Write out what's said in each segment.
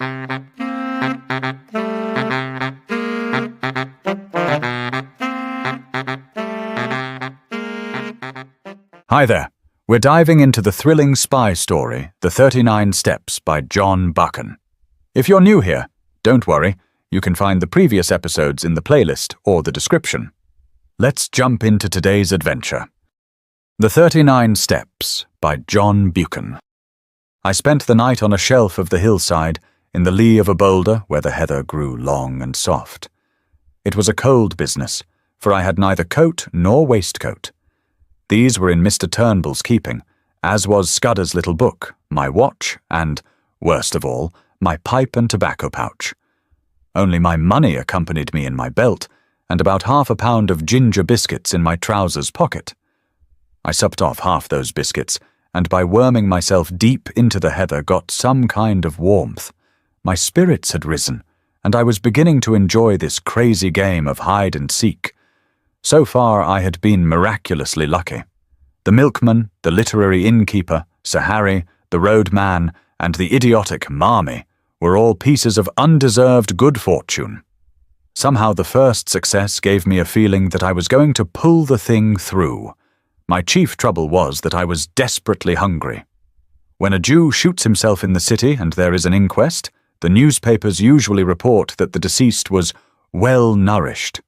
Hi there. We're diving into the thrilling spy story, The 39 Steps by John Buchan. If you're new here, don't worry, you can find the previous episodes in the playlist or the description. Let's jump into today's adventure. The 39 Steps by John Buchan. I spent the night on a shelf of the hillside, in the lee of a boulder where the heather grew long and soft. It was a cold business, for I had neither coat nor waistcoat. These were in Mr. Turnbull's keeping, as was Scudder's little book, my watch, and, worst of all, my pipe and tobacco pouch. Only my money accompanied me in my belt, and about half a pound of ginger biscuits in my trousers pocket. I supped off half those biscuits, and by worming myself deep into the heather got some kind of warmth. My spirits had risen, and I was beginning to enjoy this crazy game of hide and seek. So far I had been miraculously lucky. The milkman, the literary innkeeper, Sir Harry, the roadman, and the idiotic Marmee were all pieces of undeserved good fortune. Somehow the first success gave me a feeling that I was going to pull the thing through. My chief trouble was that I was desperately hungry. When a Jew shoots himself in the city and there is an inquest, the newspapers usually report that the deceased was well-nourished.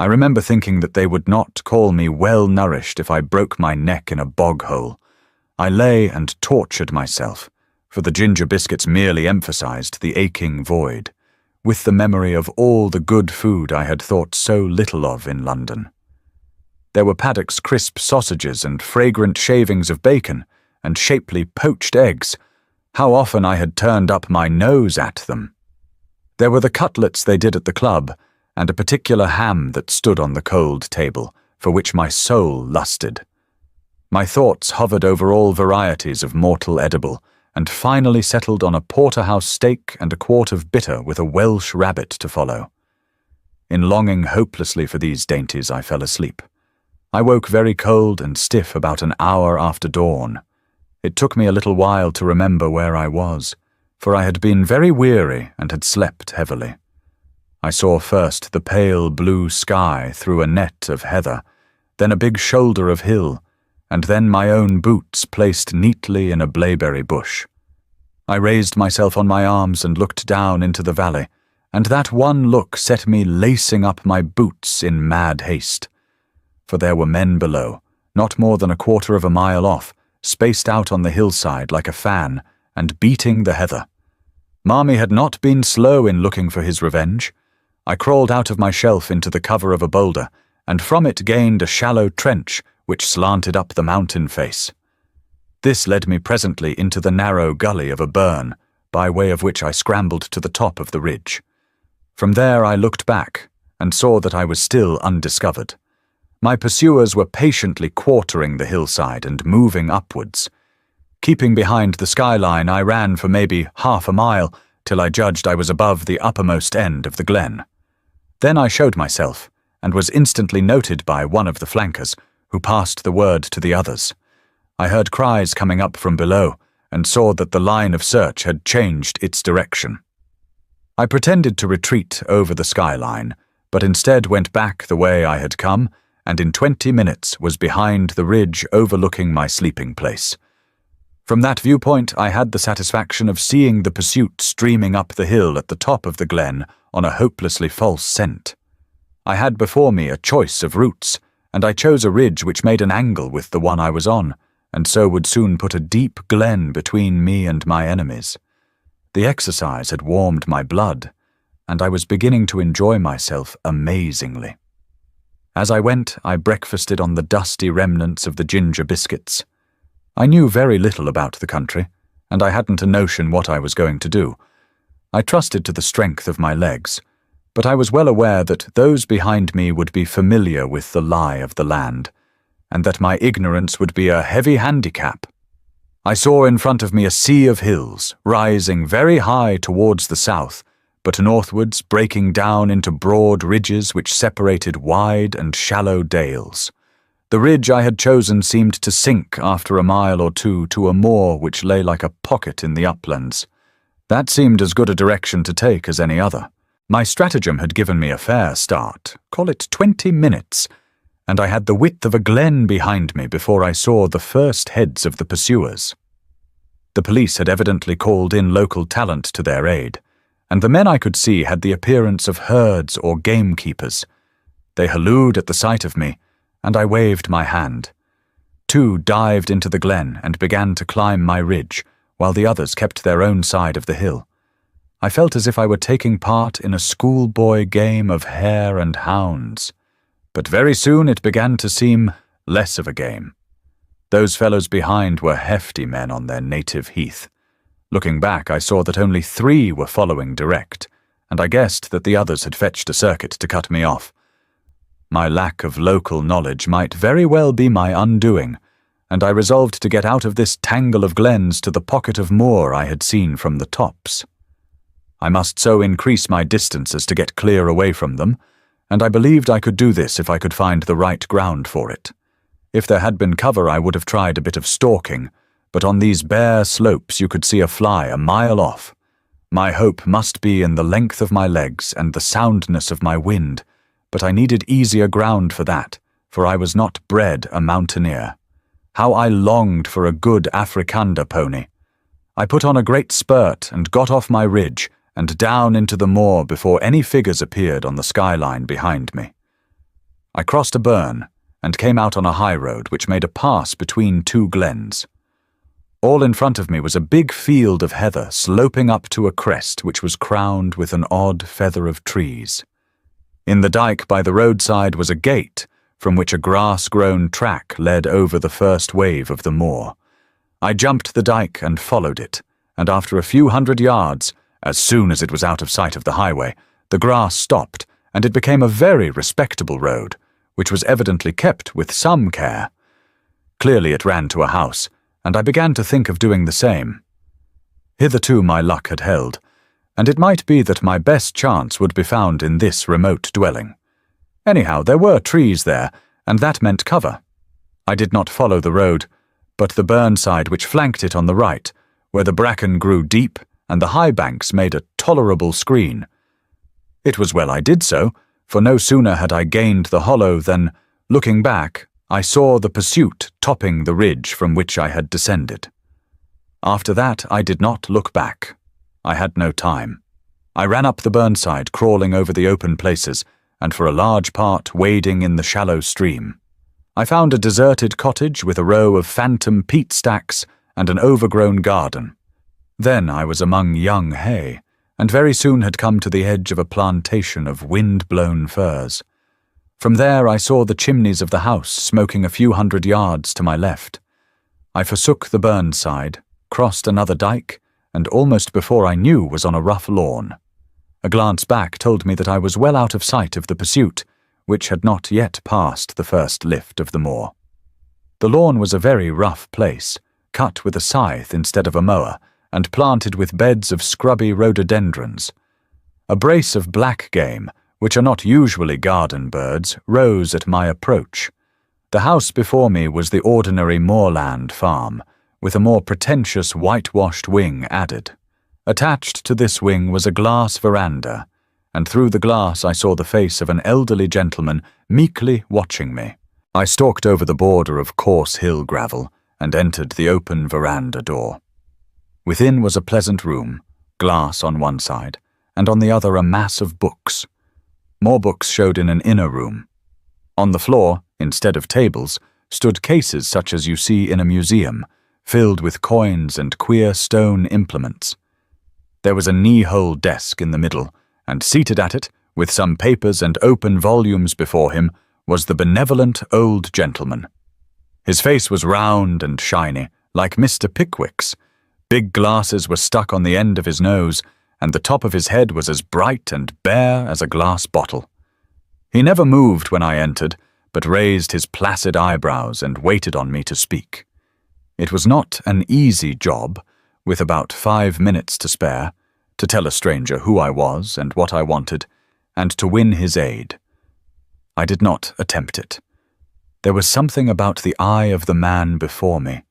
I remember thinking that they would not call me well-nourished if I broke my neck in a bog hole. I lay and tortured myself, for the ginger biscuits merely emphasized the aching void, with the memory of all the good food I had thought so little of in London. There were Paddock's crisp sausages and fragrant shavings of bacon, and shapely poached eggs. How often I had turned up my nose at them. There were the cutlets they did at the club, and a particular ham that stood on the cold table, for which my soul lusted. My thoughts hovered over all varieties of mortal edible, and finally settled on a porterhouse steak and a quart of bitter with a Welsh rabbit to follow. In longing hopelessly for these dainties, I fell asleep. I woke very cold and stiff about an hour after dawn. It took me a little while to remember where I was, for I had been very weary and had slept heavily. I saw first the pale blue sky through a net of heather, then a big shoulder of hill, and then my own boots placed neatly in a blaeberry bush. I raised myself on my arms and looked down into the valley, and that one look set me lacing up my boots in mad haste. For there were men below, not more than a quarter of a mile off, spaced out on the hillside like a fan, and beating the heather. Marmee had not been slow in looking for his revenge. I crawled out of my shelf into the cover of a boulder, and from it gained a shallow trench which slanted up the mountain face. This led me presently into the narrow gully of a burn, by way of which I scrambled to the top of the ridge. From there I looked back, and saw that I was still undiscovered. My pursuers were patiently quartering the hillside and moving upwards. Keeping behind the skyline, I ran for maybe half a mile, till I judged I was above the uppermost end of the glen. Then I showed myself, and was instantly noted by one of the flankers, who passed the word to the others. I heard cries coming up from below, and saw that the line of search had changed its direction. I pretended to retreat over the skyline, but instead went back the way I had come, and in 20 minutes was behind the ridge overlooking my sleeping place. From that viewpoint I had the satisfaction of seeing the pursuit streaming up the hill at the top of the glen on a hopelessly false scent. I had before me a choice of routes, and I chose a ridge which made an angle with the one I was on, and so would soon put a deep glen between me and my enemies. The exercise had warmed my blood, and I was beginning to enjoy myself amazingly. As I went, I breakfasted on the dusty remnants of the ginger biscuits. I knew very little about the country, and I hadn't a notion what I was going to do. I trusted to the strength of my legs, but I was well aware that those behind me would be familiar with the lie of the land, and that my ignorance would be a heavy handicap. I saw in front of me a sea of hills, rising very high towards the south, but northwards breaking down into broad ridges which separated wide and shallow dales. The ridge I had chosen seemed to sink after a mile or two to a moor which lay like a pocket in the uplands. That seemed as good a direction to take as any other. My stratagem had given me a fair start, call it 20 minutes, and I had the width of a glen behind me before I saw the first heads of the pursuers. The police had evidently called in local talent to their aid, and the men I could see had the appearance of herds or gamekeepers. They hallooed at the sight of me, and I waved my hand. 2 dived into the glen and began to climb my ridge, while the others kept their own side of the hill. I felt as if I were taking part in a schoolboy game of hare and hounds. But very soon it began to seem less of a game. Those fellows behind were hefty men on their native heath. Looking back, I saw that only 3 were following direct, and I guessed that the others had fetched a circuit to cut me off. My lack of local knowledge might very well be my undoing, and I resolved to get out of this tangle of glens to the pocket of moor I had seen from the tops. I must so increase my distance as to get clear away from them, and I believed I could do this if I could find the right ground for it. If there had been cover, I would have tried a bit of stalking, but on these bare slopes you could see a fly a mile off. My hope must be in the length of my legs and the soundness of my wind, but I needed easier ground for that, for I was not bred a mountaineer. How I longed for a good Afrikander pony. I put on a great spurt and got off my ridge and down into the moor before any figures appeared on the skyline behind me. I crossed a burn and came out on a high road which made a pass between 2 glens. All in front of me was a big field of heather sloping up to a crest which was crowned with an odd feather of trees. In the dike by the roadside was a gate from which a grass-grown track led over the first wave of the moor. I jumped the dike and followed it, and after a few hundred yards, as soon as it was out of sight of the highway, the grass stopped, and it became a very respectable road, which was evidently kept with some care. Clearly it ran to a house, and I began to think of doing the same. Hitherto my luck had held, and it might be that my best chance would be found in this remote dwelling. Anyhow, there were trees there, and that meant cover. I did not follow the road, but the burnside which flanked it on the right, where the bracken grew deep and the high banks made a tolerable screen. It was well I did so, for no sooner had I gained the hollow than, looking back, I saw the pursuit topping the ridge from which I had descended. After that I did not look back. I had no time. I ran up the burnside, crawling over the open places, and for a large part wading in the shallow stream. I found a deserted cottage with a row of phantom peat stacks and an overgrown garden. Then I was among young hay, and very soon had come to the edge of a plantation of wind-blown firs. From there I saw the chimneys of the house smoking a few hundred yards to my left. I forsook the burnside, crossed another dike, and almost before I knew was on a rough lawn. A glance back told me that I was well out of sight of the pursuit, which had not yet passed the first lift of the moor. The lawn was a very rough place, cut with a scythe instead of a mower, and planted with beds of scrubby rhododendrons. A brace of black game, which are not usually garden birds, rose at my approach. The house before me was the ordinary moorland farm, with a more pretentious whitewashed wing added. Attached to this wing was a glass veranda, and through the glass I saw the face of an elderly gentleman meekly watching me. I stalked over the border of coarse hill gravel and entered the open veranda door. Within was a pleasant room, glass on one side, and on the other a mass of books. More books showed in an inner room. On the floor, instead of tables, stood cases such as you see in a museum, filled with coins and queer stone implements. There was a knee-hole desk in the middle, and seated at it, with some papers and open volumes before him, was the benevolent old gentleman. His face was round and shiny, like Mr. Pickwick's. Big glasses were stuck on the end of his nose, and the top of his head was as bright and bare as a glass bottle. He never moved when I entered, but raised his placid eyebrows and waited on me to speak. It was not an easy job, with about 5 minutes to spare, to tell a stranger who I was and what I wanted, and to win his aid. I did not attempt it. There was something about the eye of the man before me,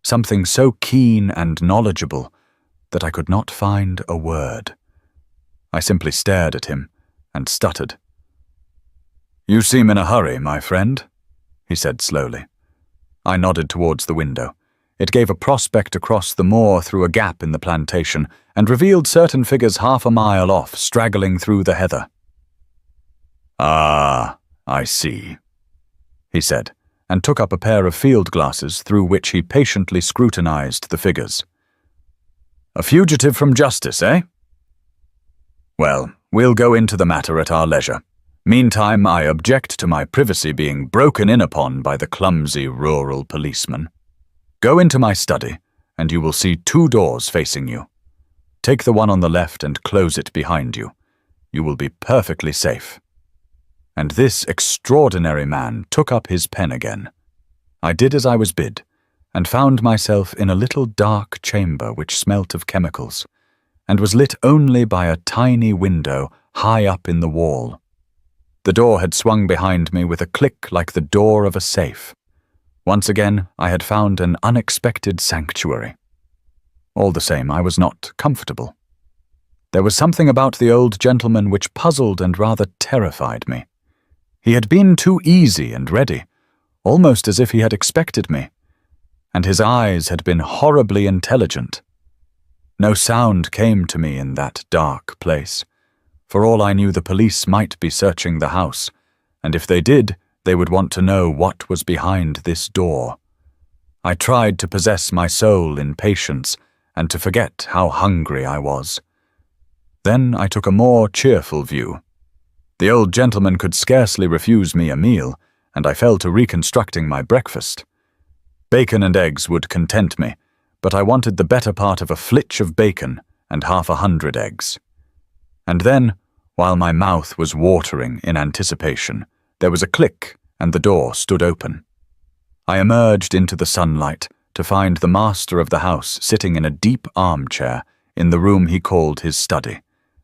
something so keen and knowledgeable, that I could not find a word. I simply stared at him and stuttered. "You seem in a hurry, my friend," he said slowly. I nodded towards the window. It gave a prospect across the moor through a gap in the plantation and revealed certain figures half a mile off, straggling through the heather. "Ah, I see," he said, and took up a pair of field glasses through which he patiently scrutinized the figures. "A fugitive from justice, eh? Well, we'll go into the matter at our leisure. Meantime, I object to my privacy being broken in upon by the clumsy rural policeman. Go into my study, and you will see 2 doors facing you. Take the one on the left and close it behind you. You will be perfectly safe." And this extraordinary man took up his pen again. I did as I was bid, and found myself in a little dark chamber which smelt of chemicals, and was lit only by a tiny window high up in the wall. The door had swung behind me with a click like the door of a safe. Once again, I had found an unexpected sanctuary. All the same, I was not comfortable. There was something about the old gentleman which puzzled and rather terrified me. He had been too easy and ready, almost as if he had expected me, and his eyes had been horribly intelligent. No sound came to me in that dark place. For all I knew, the police might be searching the house, and if they did, they would want to know what was behind this door. I tried to possess my soul in patience and to forget how hungry I was. Then I took a more cheerful view. The old gentleman could scarcely refuse me a meal, and I fell to reconstructing my breakfast. Bacon and eggs would content me, but I wanted the better part of a flitch of bacon and 100 eggs. And then, while my mouth was watering in anticipation, there was a click and the door stood open. I emerged into the sunlight to find the master of the house sitting in a deep armchair in the room he called his study,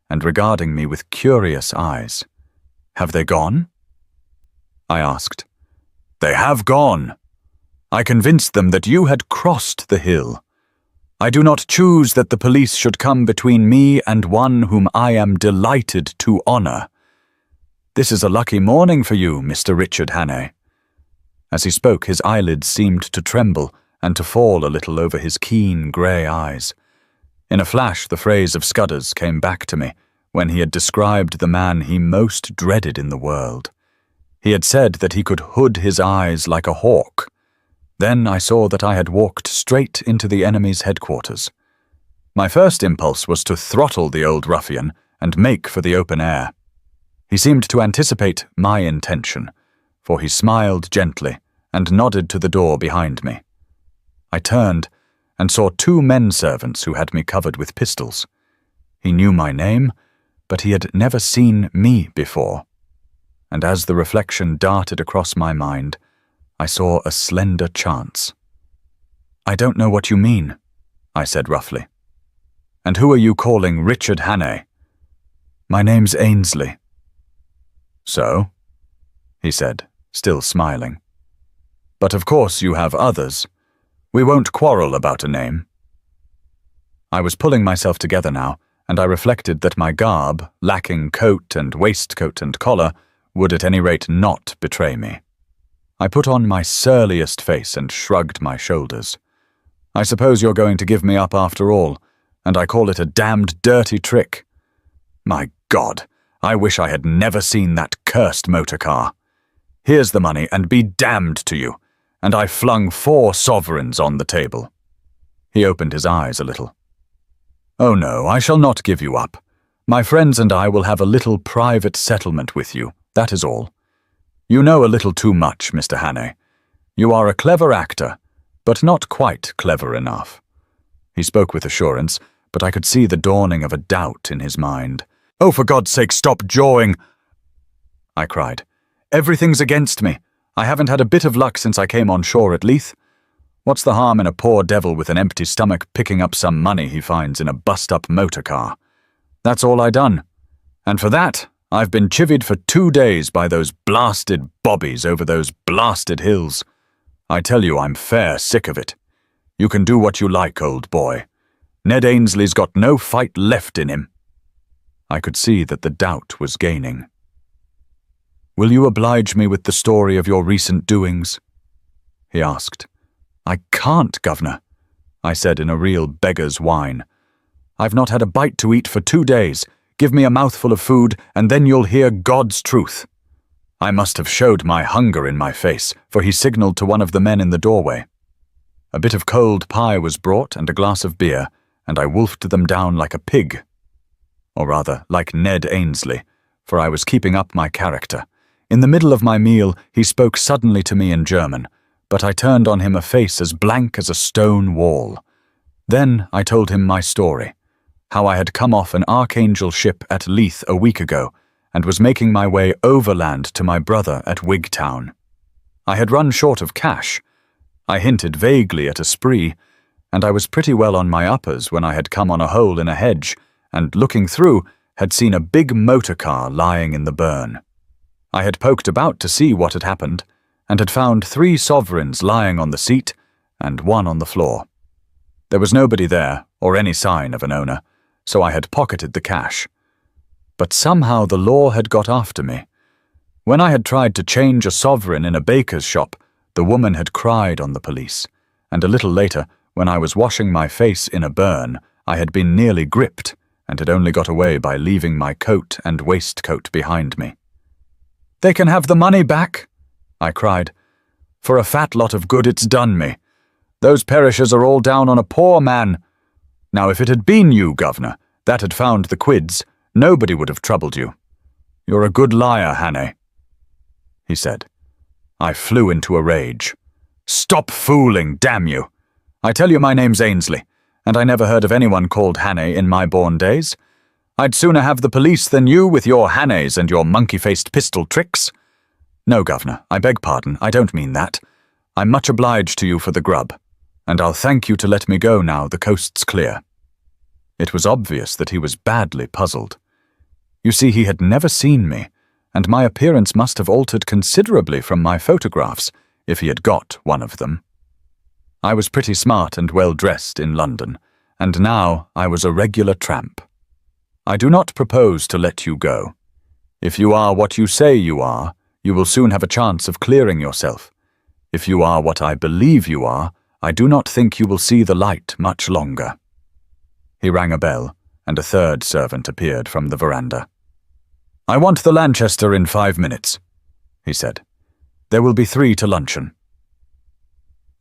and regarding me with curious eyes. "Have they gone?" I asked. "They have gone. I convinced them that you had crossed the hill. I do not choose that the police should come between me and one whom I am delighted to honor. This is a lucky morning for you, Mr. Richard Hannay." As he spoke, his eyelids seemed to tremble and to fall a little over his keen grey eyes. In a flash, the phrase of Scudder's came back to me when he had described the man he most dreaded in the world. He had said that he could hood his eyes like a hawk. Then I saw that I had walked straight into the enemy's headquarters. My first impulse was to throttle the old ruffian and make for the open air. He seemed to anticipate my intention, for he smiled gently and nodded to the door behind me. I turned and saw 2 men-servants who had me covered with pistols. He knew my name, but he had never seen me before. And as the reflection darted across my mind, I saw a slender chance. "I don't know what you mean," I said roughly. "And who are you calling Richard Hannay?" "My name's Ainsley." "So?" he said, still smiling. "But of course you have others. We won't quarrel about a name." I was pulling myself together now, and I reflected that my garb, lacking coat and waistcoat and collar, would at any rate not betray me. I put on my surliest face and shrugged my shoulders. "I suppose you're going to give me up after all, and I call it a damned dirty trick. My God, I wish I had never seen that cursed motor car. Here's the money, and be damned to you," and I flung 4 sovereigns on the table. He opened his eyes a little. "Oh no, I shall not give you up. My friends and I will have a little private settlement with you, that is all. You know a little too much, Mr. Hannay. You are a clever actor, but not quite clever enough." He spoke with assurance, but I could see the dawning of a doubt in his mind. "Oh, for God's sake, stop jawing!" I cried. "Everything's against me. I haven't had a bit of luck since I came on shore at Leith. What's the harm in a poor devil with an empty stomach picking up some money he finds in a bust-up motor car? That's all I done. And for that, I've been chivied for 2 days by those blasted bobbies over those blasted hills. I tell you, I'm fair sick of it. You can do what you like, old boy. Ned Ainsley's got no fight left in him." I could see that the doubt was gaining. "Will you oblige me with the story of your recent doings?" he asked. "I can't, Governor," I said in a real beggar's whine. "I've not had a bite to eat for 2 days. Give me a mouthful of food, and then you'll hear God's truth." I must have showed my hunger in my face, for he signaled to one of the men in the doorway. A bit of cold pie was brought and a glass of beer, and I wolfed them down like a pig. Or rather, like Ned Ainsley, for I was keeping up my character. In the middle of my meal, he spoke suddenly to me in German, but I turned on him a face as blank as a stone wall. Then I told him my story, how I had come off an Archangel ship at Leith a week ago, and was making my way overland to my brother at Wigtown. I had run short of cash. I hinted vaguely at a spree, and I was pretty well on my uppers when I had come on a hole in a hedge, and looking through, had seen a big motor car lying in the burn. I had poked about to see what had happened, and had found 3 sovereigns lying on the seat, and 1 on the floor. There was nobody there, or any sign of an owner, so I had pocketed the cash. But somehow the law had got after me. When I had tried to change a sovereign in a baker's shop, the woman had cried on the police, and a little later, when I was washing my face in a burn, I had been nearly gripped, and had only got away by leaving my coat and waistcoat behind me. "They can have the money back," I cried. "For a fat lot of good it's done me. Those perishers are all down on a poor man. Now if it had been you, Governor, that had found the quids, nobody would have troubled you. You're a good liar, Hannay," he said. I flew into a rage. "Stop fooling, damn you! I tell you my name's Ainsley, and I never heard of anyone called Hannay in my born days. I'd sooner have the police than you with your Hannays and your monkey-faced pistol tricks. No, Governor, I beg pardon, I don't mean that. I'm much obliged to you for the grub, and I'll thank you to let me go now the coast's clear." It was obvious that he was badly puzzled. You see, he had never seen me, and my appearance must have altered considerably from my photographs, if he had got one of them. I was pretty smart and well-dressed in London, and now I was a regular tramp. "I do not propose to let you go. If you are what you say you are, you will soon have a chance of clearing yourself. If you are what I believe you are, I do not think you will see the light much longer." He rang a bell, and a 3rd servant appeared from the veranda. "I want the Lanchester in 5 minutes," he said. "There will be 3 to luncheon."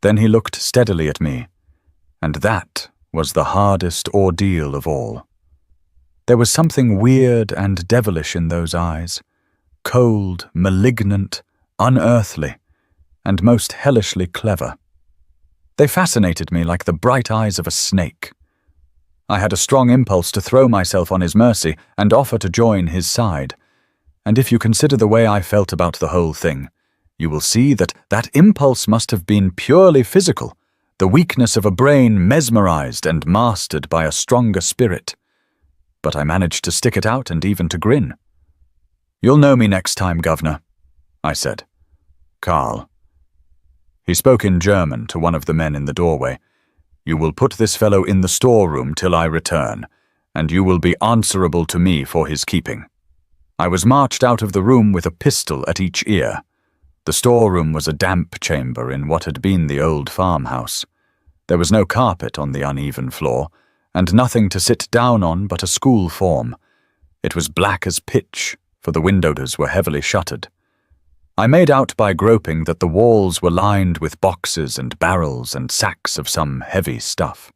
Then he looked steadily at me, and that was the hardest ordeal of all. There was something weird and devilish in those eyes, cold, malignant, unearthly, and most hellishly clever. They fascinated me like the bright eyes of a snake. I had a strong impulse to throw myself on his mercy and offer to join his side. And if you consider the way I felt about the whole thing, you will see that that impulse must have been purely physical, the weakness of a brain mesmerized and mastered by a stronger spirit. But I managed to stick it out and even to grin. "You'll know me next time, Governor," I said. "Carl." He spoke in German to one of the men in the doorway. "You will put this fellow in the storeroom till I return, and you will be answerable to me for his keeping." I was marched out of the room with a pistol at each ear. The storeroom was a damp chamber in what had been the old farmhouse. There was no carpet on the uneven floor, and nothing to sit down on but a school form. It was black as pitch, for the windows were heavily shuttered. I made out by groping that the walls were lined with boxes and barrels and sacks of some heavy stuff.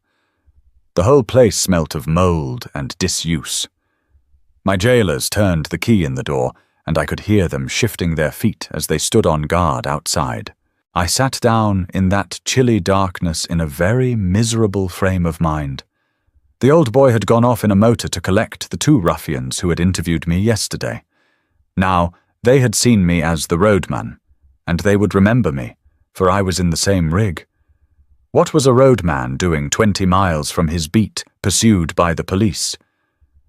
The whole place smelt of mould and disuse. My jailers turned the key in the door, and I could hear them shifting their feet as they stood on guard outside. I sat down in that chilly darkness in a very miserable frame of mind. The old boy had gone off in a motor to collect the 2 ruffians who had interviewed me yesterday. Now, they had seen me as the roadman, and they would remember me, for I was in the same rig. What was a roadman doing 20 miles from his beat, pursued by the police?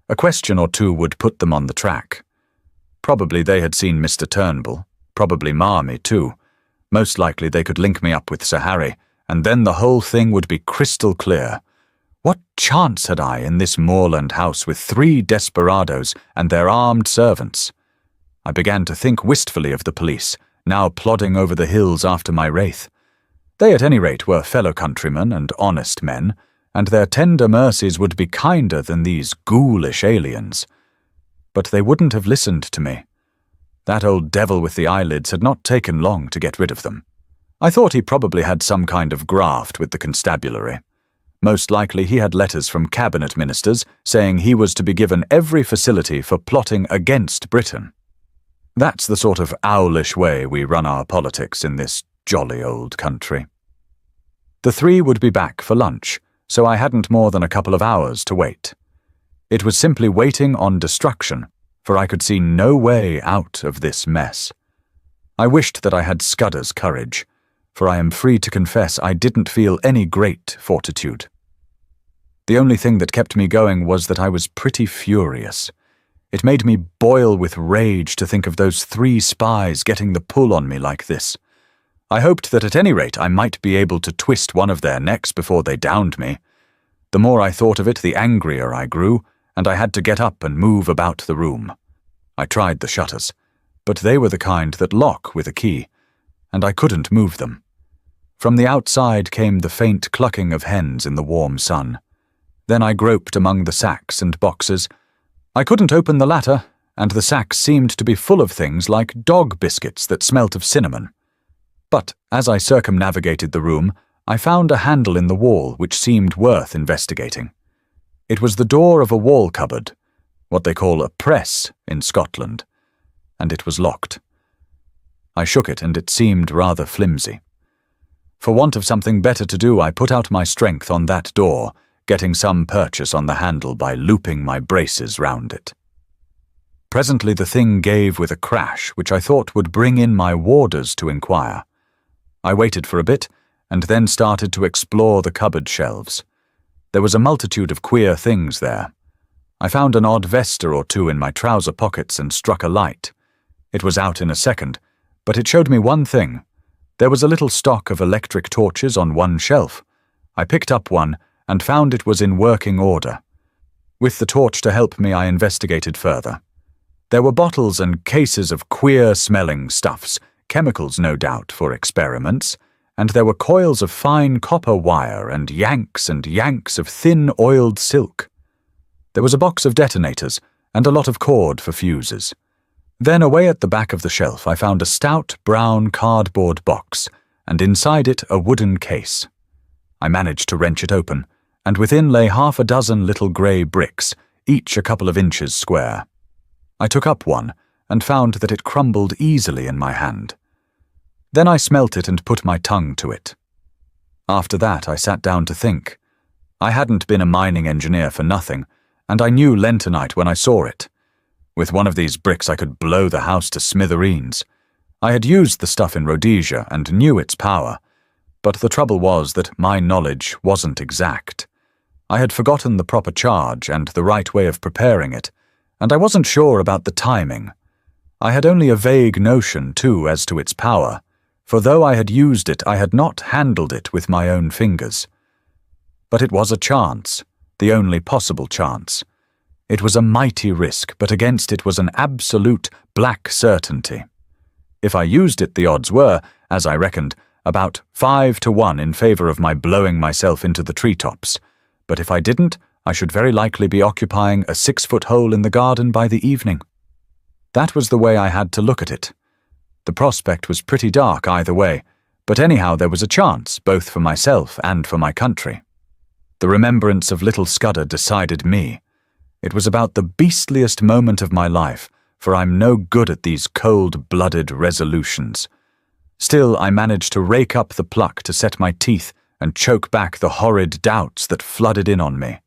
A question or 2 would put them on the track. Probably they had seen Mr. Turnbull, probably Marmee too. Most likely they could link me up with Sir Harry, and then the whole thing would be crystal clear. What chance had I in this moorland house with 3 desperadoes and their armed servants? I began to think wistfully of the police, now plodding over the hills after my wraith. They at any rate were fellow countrymen and honest men, and their tender mercies would be kinder than these ghoulish aliens. But they wouldn't have listened to me. That old devil with the eyelids had not taken long to get rid of them. I thought he probably had some kind of graft with the constabulary. Most likely he had letters from cabinet ministers saying he was to be given every facility for plotting against Britain. That's the sort of owlish way we run our politics in this jolly old country. The 3 would be back for lunch, so I hadn't more than a couple of hours to wait. It was simply waiting on destruction, for I could see no way out of this mess. I wished that I had Scudder's courage, for I am free to confess I didn't feel any great fortitude. The only thing that kept me going was that I was pretty furious. It made me boil with rage to think of those 3 spies getting the pull on me like this. I hoped that at any rate I might be able to twist one of their necks before they downed me. The more I thought of it, the angrier I grew, and I had to get up and move about the room. I tried the shutters, but they were the kind that lock with a key, and I couldn't move them. From the outside came the faint clucking of hens in the warm sun. Then I groped among the sacks and boxes. I couldn't open the latter, and the sacks seemed to be full of things like dog biscuits that smelt of cinnamon. But as I circumnavigated the room, I found a handle in the wall which seemed worth investigating. It was the door of a wall cupboard, what they call a press in Scotland, and it was locked. I shook it, and it seemed rather flimsy. For want of something better to do, I put out my strength on that door, getting some purchase on the handle by looping my braces round it. Presently the thing gave with a crash which I thought would bring in my warders to inquire. I waited for a bit, and then started to explore the cupboard shelves. There was a multitude of queer things there. I found an odd vesta or 2 in my trouser pockets and struck a light. It was out in a second, but it showed me one thing. There was a little stock of electric torches on one shelf. I picked up one and found it was in working order. With the torch to help me, I investigated further. There were bottles and cases of queer-smelling stuffs, chemicals no doubt for experiments, and there were coils of fine copper wire and yanks of thin oiled silk. There was a box of detonators and a lot of cord for fuses. Then away at the back of the shelf I found a stout brown cardboard box, and inside it a wooden case. I managed to wrench it open, and within lay 6 little grey bricks, each a couple of inches square. I took up one and found that it crumbled easily in my hand. Then I smelt it and put my tongue to it. After that I sat down to think. I hadn't been a mining engineer for nothing, and I knew lentonite when I saw it. With one of these bricks I could blow the house to smithereens. I had used the stuff in Rhodesia and knew its power, but the trouble was that my knowledge wasn't exact. I had forgotten the proper charge and the right way of preparing it, and I wasn't sure about the timing. I had only a vague notion, too, as to its power, for though I had used it, I had not handled it with my own fingers. But it was a chance, the only possible chance. It was a mighty risk, but against it was an absolute black certainty. If I used it, the odds were, as I reckoned, about 5 to 1 in favour of my blowing myself into the treetops, but if I didn't, I should very likely be occupying a 6-foot hole in the garden by the evening. That was the way I had to look at it. The prospect was pretty dark either way, but anyhow there was a chance, both for myself and for my country. The remembrance of little Scudder decided me. It was about the beastliest moment of my life, for I'm no good at these cold-blooded resolutions. Still, I managed to rake up the pluck to set my teeth and choke back the horrid doubts that flooded in on me.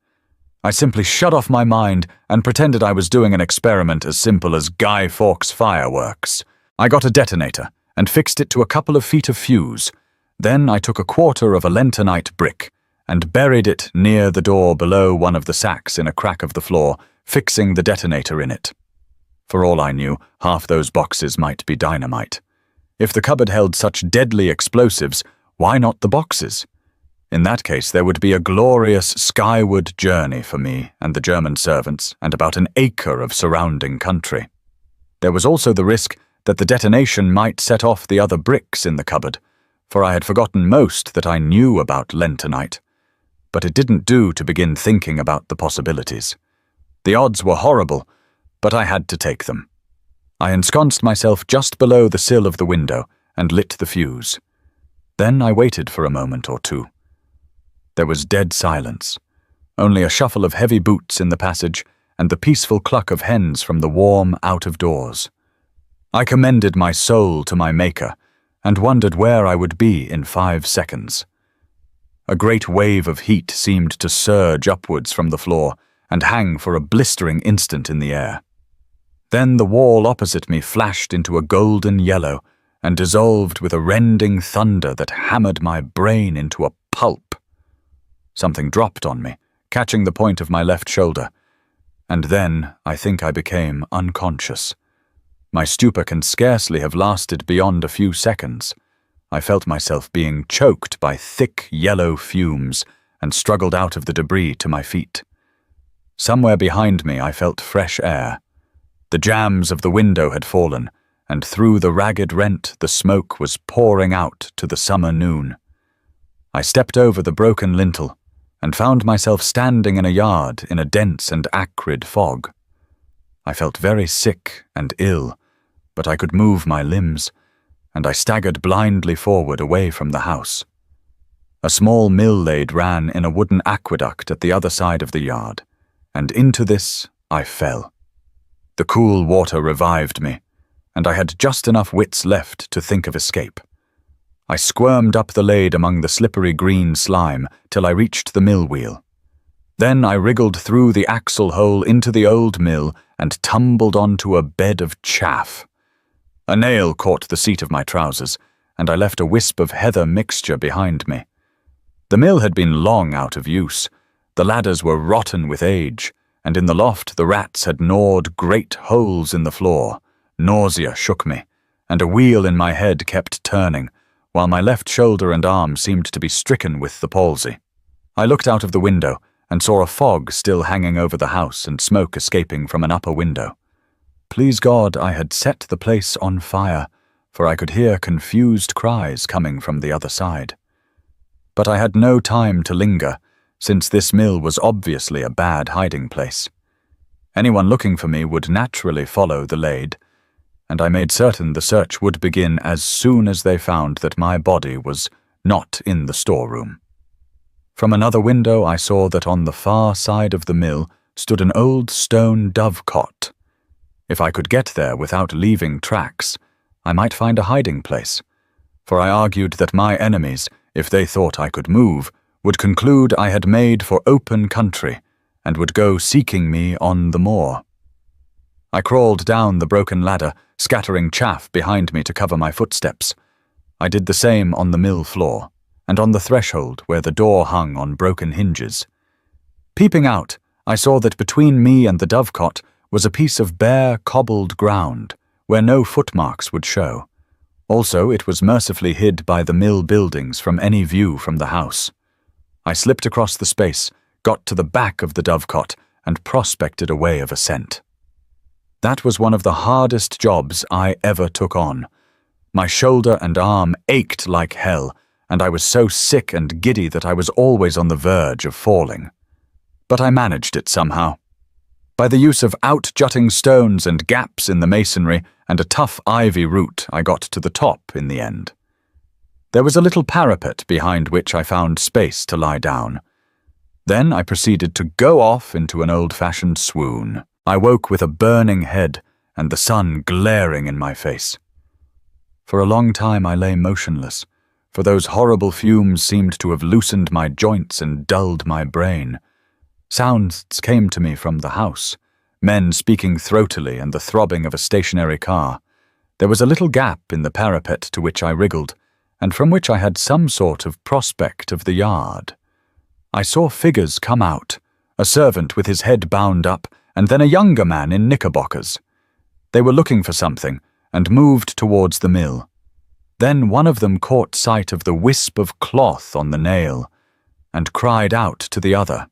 I simply shut off my mind and pretended I was doing an experiment as simple as Guy Fawkes fireworks. I got a detonator and fixed it to a couple of feet of fuse. Then I took a quarter of a lentonite brick and buried it near the door below one of the sacks in a crack of the floor, fixing the detonator in it. For all I knew, half those boxes might be dynamite. If the cupboard held such deadly explosives, why not the boxes? In that case, there would be a glorious skyward journey for me and the German servants, and about an acre of surrounding country. There was also the risk that the detonation might set off the other bricks in the cupboard, for I had forgotten most that I knew about lentonite. But it didn't do to begin thinking about the possibilities. The odds were horrible, but I had to take them. I ensconced myself just below the sill of the window and lit the fuse. Then I waited for a moment or two. There was dead silence, only a shuffle of heavy boots in the passage and the peaceful cluck of hens from the warm out-of-doors. I commended my soul to my Maker and wondered where I would be in 5 seconds. A great wave of heat seemed to surge upwards from the floor and hang for a blistering instant in the air. Then the wall opposite me flashed into a golden yellow and dissolved with a rending thunder that hammered my brain into a pulp. Something dropped on me, catching the point of my left shoulder, and then I think I became unconscious. My stupor can scarcely have lasted beyond a few seconds. I felt myself being choked by thick yellow fumes and struggled out of the debris to my feet. Somewhere behind me I felt fresh air. The jambs of the window had fallen, and through the ragged rent the smoke was pouring out to the summer noon. I stepped over the broken lintel and found myself standing in a yard in a dense and acrid fog. I felt very sick and ill, but I could move my limbs, and I staggered blindly forward away from the house. A small mill lade ran in a wooden aqueduct at the other side of the yard, and into this I fell. The cool water revived me, and I had just enough wits left to think of escape. I squirmed up the lade among the slippery green slime till I reached the mill wheel. Then I wriggled through the axle hole into the old mill and tumbled onto a bed of chaff. A nail caught the seat of my trousers, and I left a wisp of heather mixture behind me. The mill had been long out of use. The ladders were rotten with age, and in the loft the rats had gnawed great holes in the floor. Nausea shook me, and a wheel in my head kept turning, while my left shoulder and arm seemed to be stricken with the palsy. I looked out of the window and saw a fog still hanging over the house and smoke escaping from an upper window. Please God I had set the place on fire, for I could hear confused cries coming from the other side. But I had no time to linger, since this mill was obviously a bad hiding place. Anyone looking for me would naturally follow the lade, and I made certain the search would begin as soon as they found that my body was not in the storeroom. From another window I saw that on the far side of the mill stood an old stone dovecot. If I could get there without leaving tracks, I might find a hiding place, for I argued that my enemies, if they thought I could move, would conclude I had made for open country and would go seeking me on the moor. I crawled down the broken ladder, scattering chaff behind me to cover my footsteps. I did the same on the mill floor, and on the threshold where the door hung on broken hinges. Peeping out, I saw that between me and the dovecot was a piece of bare, cobbled ground, where no footmarks would show. Also, it was mercifully hid by the mill buildings from any view from the house. I slipped across the space, got to the back of the dovecot, and prospected a way of ascent. That was one of the hardest jobs I ever took on. My shoulder and arm ached like hell, and I was so sick and giddy that I was always on the verge of falling. But I managed it somehow. By the use of out-jutting stones and gaps in the masonry and a tough ivy root, I got to the top in the end. There was a little parapet behind which I found space to lie down. Then I proceeded to go off into an old-fashioned swoon. I woke with a burning head and the sun glaring in my face. For a long time I lay motionless, for those horrible fumes seemed to have loosened my joints and dulled my brain. Sounds came to me from the house, men speaking throatily and the throbbing of a stationary car. There was a little gap in the parapet to which I wriggled, and from which I had some sort of prospect of the yard. I saw figures come out, a servant with his head bound up, and then a younger man in knickerbockers. They were looking for something, and moved towards the mill. Then one of them caught sight of the wisp of cloth on the nail, and cried out to the other.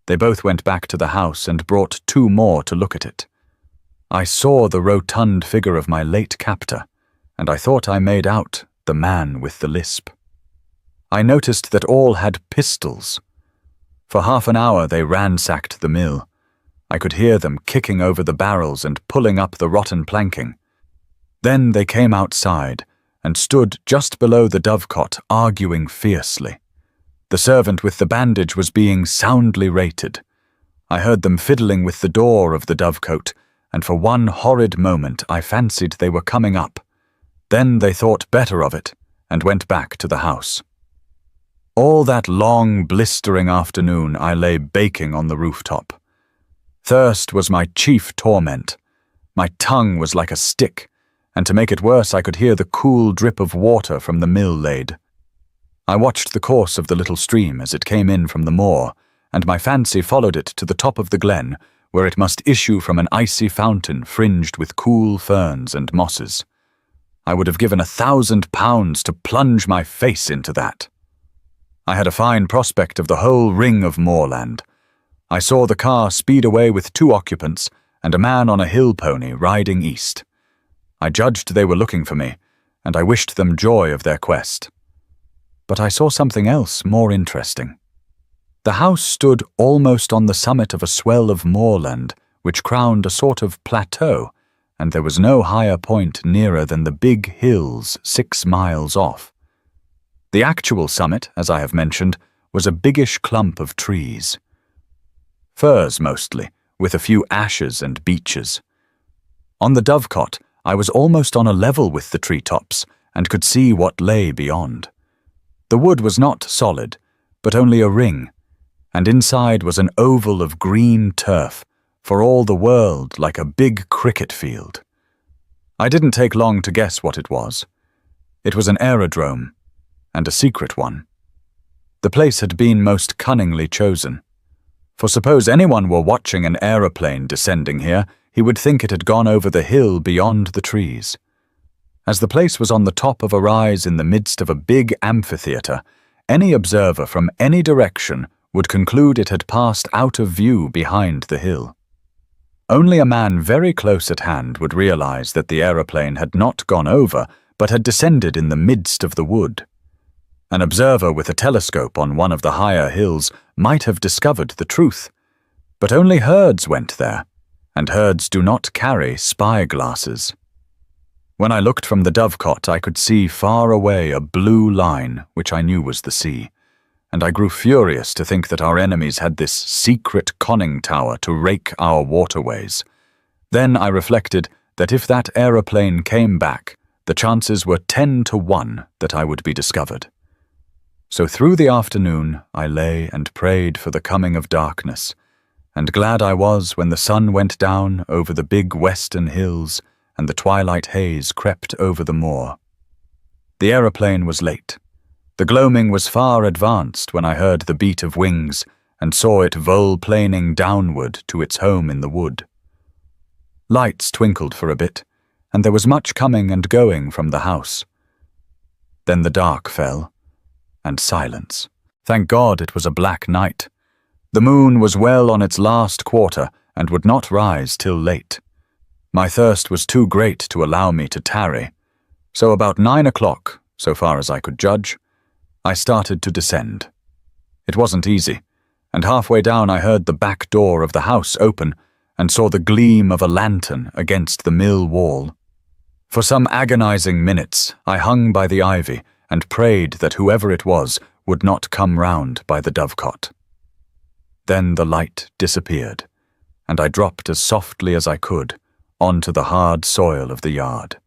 They both went back to the house and brought 2 more to look at it. I saw the rotund figure of my late captor, and I thought I made out the man with the lisp. I noticed that all had pistols. For half an hour they ransacked the mill. I could hear them kicking over the barrels and pulling up the rotten planking. Then they came outside and stood just below the dovecot, arguing fiercely. The servant with the bandage was being soundly rated. I heard them fiddling with the door of the dovecote, and for one horrid moment I fancied they were coming up. Then they thought better of it and went back to the house. All that long, blistering afternoon I lay baking on the rooftop. Thirst was my chief torment. My tongue was like a stick, and to make it worse I could hear the cool drip of water from the mill lade. I watched the course of the little stream as it came in from the moor, and my fancy followed it to the top of the glen, where it must issue from an icy fountain fringed with cool ferns and mosses. I would have given £1,000 to plunge my face into that. I had a fine prospect of the whole ring of moorland. I saw the car speed away with 2 occupants and a man on a hill pony riding east. I judged they were looking for me, and I wished them joy of their quest. But I saw something else more interesting. The house stood almost on the summit of a swell of moorland which crowned a sort of plateau, and there was no higher point nearer than the big hills 6 miles off. The actual summit, as I have mentioned, was a biggish clump of trees. Firs mostly, with a few ashes and beeches. On the dovecot, I was almost on a level with the treetops and could see what lay beyond. The wood was not solid, but only a ring, and inside was an oval of green turf, for all the world like a big cricket field. I didn't take long to guess what it was. It was an aerodrome, and a secret one. The place had been most cunningly chosen. For suppose anyone were watching an aeroplane descending here, he would think it had gone over the hill beyond the trees. As the place was on the top of a rise in the midst of a big amphitheatre, any observer from any direction would conclude it had passed out of view behind the hill. Only a man very close at hand would realize that the aeroplane had not gone over, but had descended in the midst of the wood. An observer with a telescope on one of the higher hills might have discovered the truth, but only herds went there, and herds do not carry spy-glasses. When I looked from the dovecot, I could see far away a blue line, which I knew was the sea, and I grew furious to think that our enemies had this secret conning tower to rake our waterways. Then I reflected that if that aeroplane came back, the chances were 10 to 1 that I would be discovered. So through the afternoon I lay and prayed for the coming of darkness, and glad I was when the sun went down over the big western hills and the twilight haze crept over the moor. The aeroplane was late. The gloaming was far advanced when I heard the beat of wings and saw it vol-planing downward to its home in the wood. Lights twinkled for a bit, and there was much coming and going from the house. Then the dark fell, and silence. Thank God it was a black night. The moon was well on its last quarter and would not rise till late. My thirst was too great to allow me to tarry, so about 9 o'clock, so far as I could judge, I started to descend. It wasn't easy, and halfway down I heard the back door of the house open and saw the gleam of a lantern against the mill wall. For some agonizing minutes I hung by the ivy and prayed that whoever it was would not come round by the dovecot. Then the light disappeared, and I dropped as softly as I could onto the hard soil of the yard.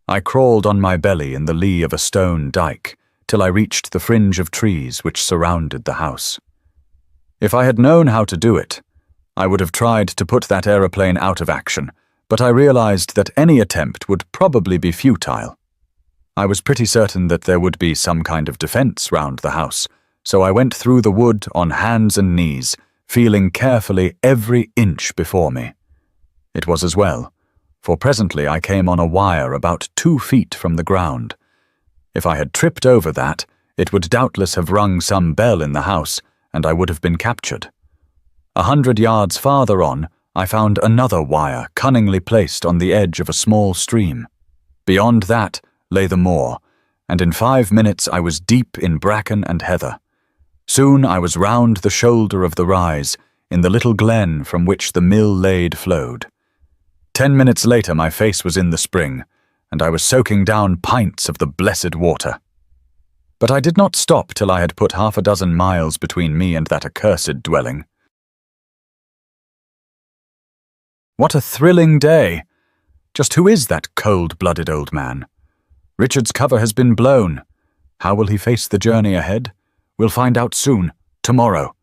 I crawled on my belly in the lee of a stone dike till I reached the fringe of trees which surrounded the house. If I had known how to do it, I would have tried to put that aeroplane out of action, but I realized that any attempt would probably be futile. I was pretty certain that there would be some kind of defense round the house, so I went through the wood on hands and knees, feeling carefully every inch before me. It was as well, for presently I came on a wire about 2 feet from the ground. If I had tripped over that, It would doubtless have rung some bell in the house, and I would have been captured. 100 yards farther on, I found another wire cunningly placed on the edge of a small stream. Beyond that lay the moor, and in 5 minutes I was deep in bracken and heather. Soon I was round the shoulder of the rise, in the little glen from which the mill lade flowed. 10 minutes later my face was in the spring, and I was soaking down pints of the blessed water. But I did not stop till I had put 6 miles between me and that accursed dwelling. What a thrilling day! Just who is that cold-blooded old man? Richard's cover has been blown. How will he face the journey ahead? We'll find out soon, tomorrow.